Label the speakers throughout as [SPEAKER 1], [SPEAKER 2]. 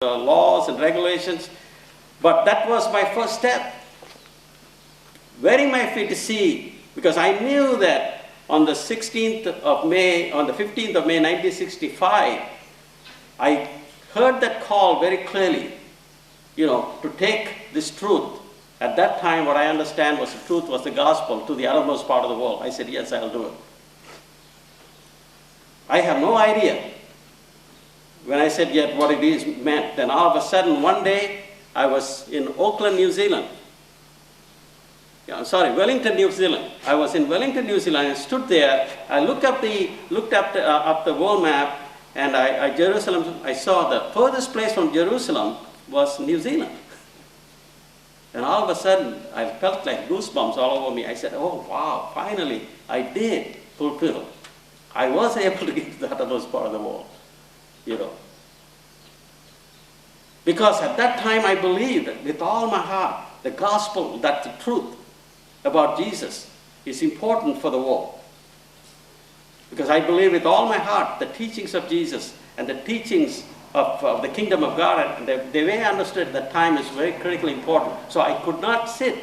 [SPEAKER 1] laws and regulations. But that was my first step. Wearing my feet to see, because I knew that on the 16th of May, on the 15th of May 1965, I heard that call very clearly, to take this truth. At that time, what I understand was the truth was the gospel to the uttermost part of the world. I said, yes, I'll do it. I have no idea when I said yet what it is meant. Then all of a sudden, one day, I was in Auckland, New Zealand. Wellington, New Zealand. I was in Wellington, New Zealand. I stood there. I looked up the world map, and Jerusalem. I saw the furthest place from Jerusalem was New Zealand. And all of a sudden, I felt like goosebumps all over me. I said, "Oh wow! Finally, I did fulfill. I was able to get to the uttermost part of the world." Because at that time I believed with all my heart the gospel, that the truth about Jesus is important for the world. Because I believe with all my heart the teachings of Jesus and the teachings of the kingdom of God, and the way I understood that time is very critically important. So I could not sit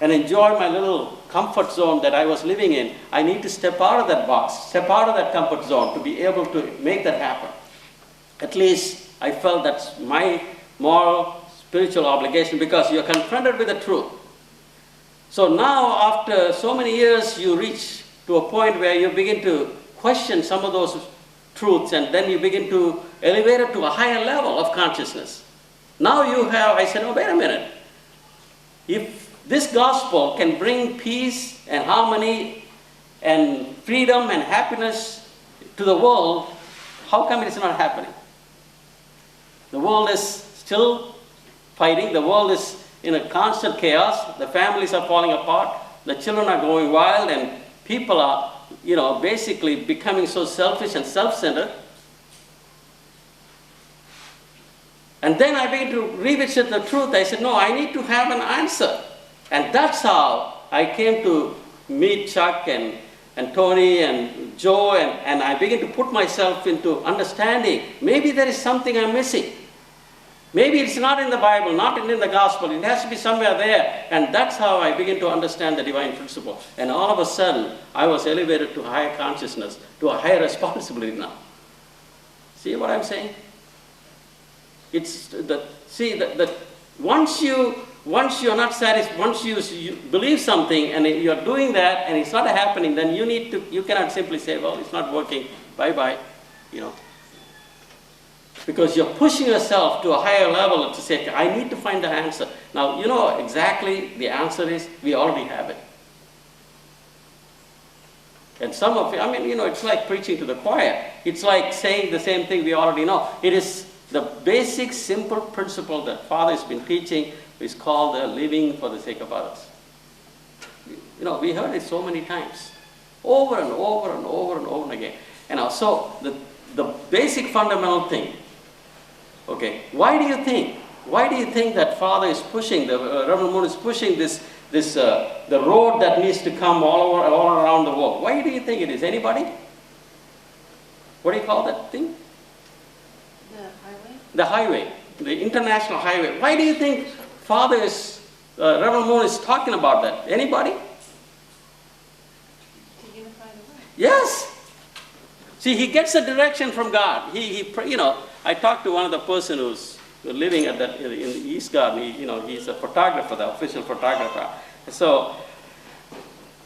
[SPEAKER 1] and enjoy my little comfort zone that I was living in. I need to step out of that box, step out of that comfort zone to be able to make that happen. At least I felt that's my moral, spiritual obligation, because you're confronted with the truth. So now, after so many years, you reach to a point where you begin to question some of those truths, and then you begin to elevate it to a higher level of consciousness. Now I said, oh, wait a minute. If this gospel can bring peace and harmony and freedom and happiness to the world, how come it is not happening? The world is still fighting. The world is in a constant chaos. The families are falling apart. The children are going wild, and people are, basically becoming so selfish and self-centered. And then I began to revisit the truth. I said, no, I need to have an answer. And that's how I came to meet Chuck and Tony and Joe, and I began to put myself into understanding. Maybe there is something I'm missing. Maybe it's not in the Bible, not in the gospel. It has to be somewhere there. And that's how I began to understand the divine principle. And all of a sudden, I was elevated to a higher consciousness, to a higher responsibility now. See what I'm saying? It's once you're not satisfied, once you believe something and you're doing that and it's not happening, then you cannot simply say, well, it's not working, bye-bye, Because you're pushing yourself to a higher level to say, I need to find the answer. Now, exactly the answer is, we already have it. And some of it, it's like preaching to the choir. It's like saying the same thing we already know. It is the basic, simple principle that Father has been teaching is called living for the sake of others. We heard it so many times, over and over and over and over again. And so the basic fundamental thing, okay, why do you think that Father is pushing, Reverend Moon is pushing the road that needs to come all around the world? Why do you think it is? Anybody? What do you call that thing? The highway, the international highway. Why do you think Father Reverend Moon is talking about that? Anybody?
[SPEAKER 2] To unify the world.
[SPEAKER 1] Yes. See, he gets a direction from God. I talked to one of the person who's living in the East Garden. He's a photographer, the official photographer. So,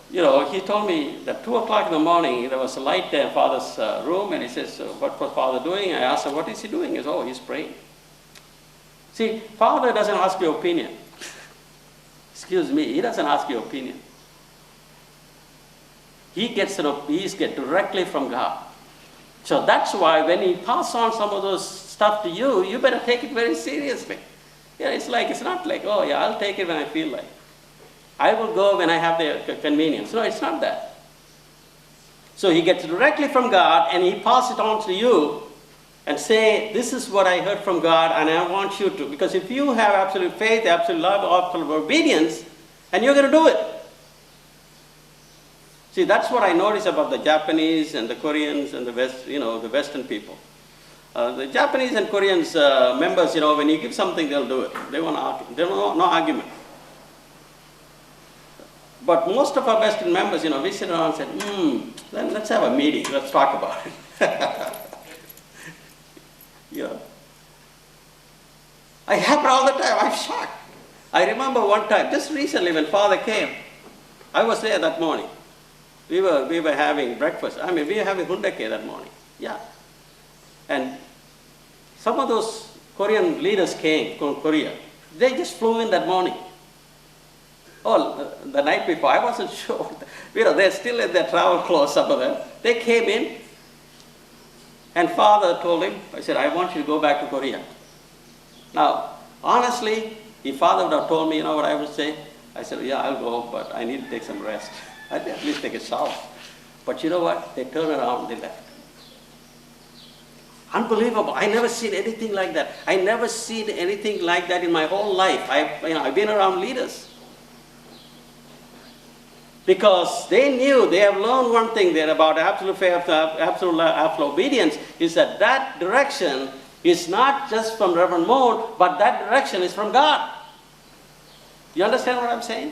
[SPEAKER 1] he told me that 2 o'clock in the morning, there was a light there in Father's room, and he says, what was Father doing? I asked him, what is he doing? He says, oh, he's praying. See, Father doesn't ask your opinion. Excuse me, he doesn't ask your opinion. He gets directly from God. So that's why when he passes on some of those stuff to you, you better take it very seriously. It's not like, oh yeah, I'll take it when I feel like. I will go when I have the convenience. No, it's not that. So he gets directly from God and he passes it on to you and say, this is what I heard from God and I want you to. Because if you have absolute faith, absolute love, absolute obedience, and you're going to do it. See, that's what I notice about the Japanese and the Koreans and the Western people. The Japanese and Koreans members, when you give something, they'll do it. They won't argue. There's no argument. But most of our Western members, we sit around and say, then let's have a meeting. Let's talk about it. I happen all the time. I'm shocked. I remember one time, just recently when Father came, I was there that morning. We were having breakfast. We were having hundake that morning. Yeah. And some of those Korean leaders came from Korea. They just flew in that morning. Oh, the night before, I wasn't sure. They're still in their travel clothes, some of them. They came in, and Father told him, I said, I want you to go back to Korea. Now, honestly, if Father would have told me, what I would say? I said, yeah, I'll go, but I need to take some rest. I'd at least take a shower. But you know what? They turned around, they left. Unbelievable. I never seen anything like that. I never seen anything like that in my whole life. I've been around leaders. Because they knew, they have learned one thing there about absolute faith, absolute obedience, is that direction is not just from Reverend Moon, but that direction is from God. You understand what I'm saying?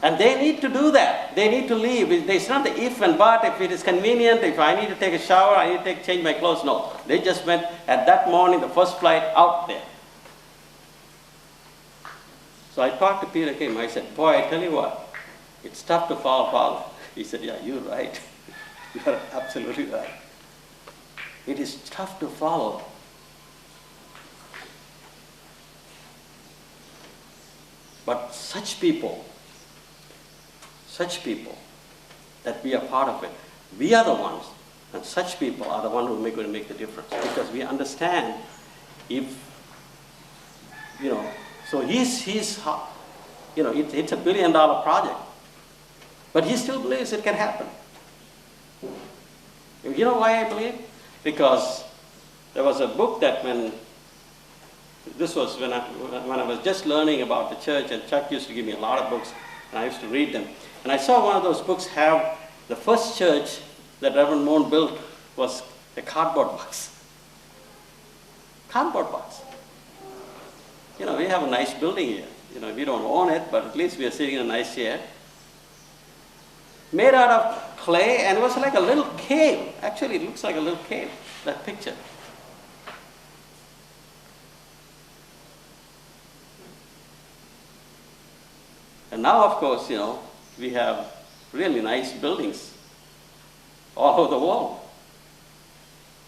[SPEAKER 1] And they need to do that. They need to leave. It's not the if and but, if it is convenient, if I need to take a shower, I need to change my clothes. No. They just went at that morning, the first flight out there. So I talked to Peter Kim. I said, boy, I tell you what, it's tough to follow Father. He said, yeah, you're right. You're absolutely right. It is tough to follow. But such people, that we are part of it, we are the ones, and such people are the ones who are going to make the difference. Because we understand if, so it's a $1 billion project. But he still believes it can happen. You know why I believe? Because there was a book that this was when I was just learning about the church, and Chuck used to give me a lot of books, and I used to read them. And I saw one of those books have the first church that Reverend Moon built was a cardboard box. Cardboard box. We have a nice building here. We don't own it, but at least we are sitting in a nice chair. Made out of clay, and it was like a little cave. Actually, it looks like a little cave, that picture. And now, of course, we have really nice buildings all over the world.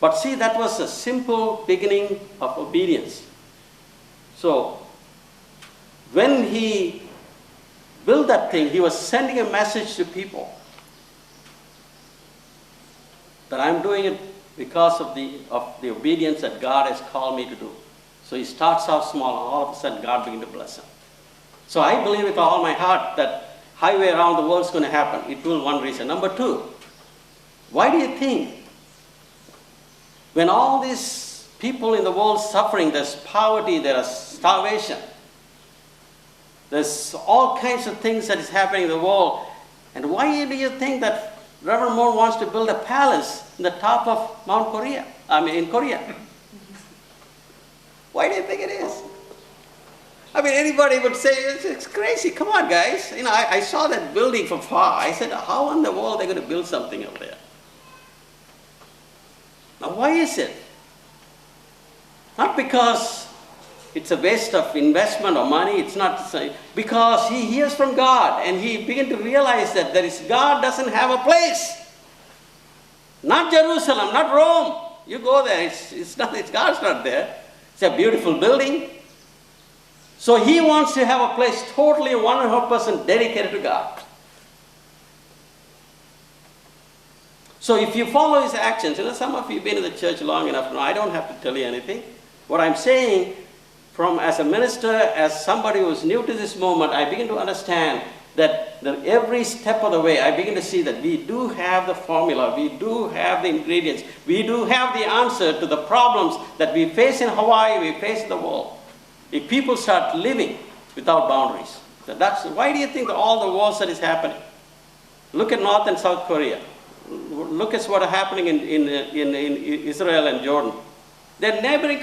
[SPEAKER 1] But see, that was a simple beginning of obedience. So, when he built that thing, he was sending a message to people that I'm doing it because of the obedience that God has called me to do. So he starts out small, and all of a sudden God begins to bless him. So I believe with all my heart that highway around the world is going to happen. It will, one reason. Number two, why do you think when all these people in the world suffering, there's poverty, there's starvation, there's all kinds of things that is happening in the world, and why do you think that Reverend Moore wants to build a palace in the top of Mount Korea? In Korea. Why do you think it is? Anybody would say, it's crazy. Come on, guys. I saw that building from far. I said, how in the world are they going to build something up there? Now, why is it? Not because it's a waste of investment or money. It's not because he hears from God and he begins to realize that God doesn't have a place. Not Jerusalem, not Rome. You go there, God's not there. It's a beautiful building. So he wants to have a place totally 100% dedicated to God. So if you follow his actions, some of you have been in the church long enough now, I don't have to tell you anything. What I'm saying, as a minister, as somebody who's new to this moment, I begin to understand that every step of the way, I begin to see that we do have the formula, we do have the ingredients, we do have the answer to the problems that we face in Hawaii, we face in the world. If people start living without boundaries, why do you think all the wars that is happening? Look at North and South Korea. Look at what is happening in Israel and Jordan. Their neighboring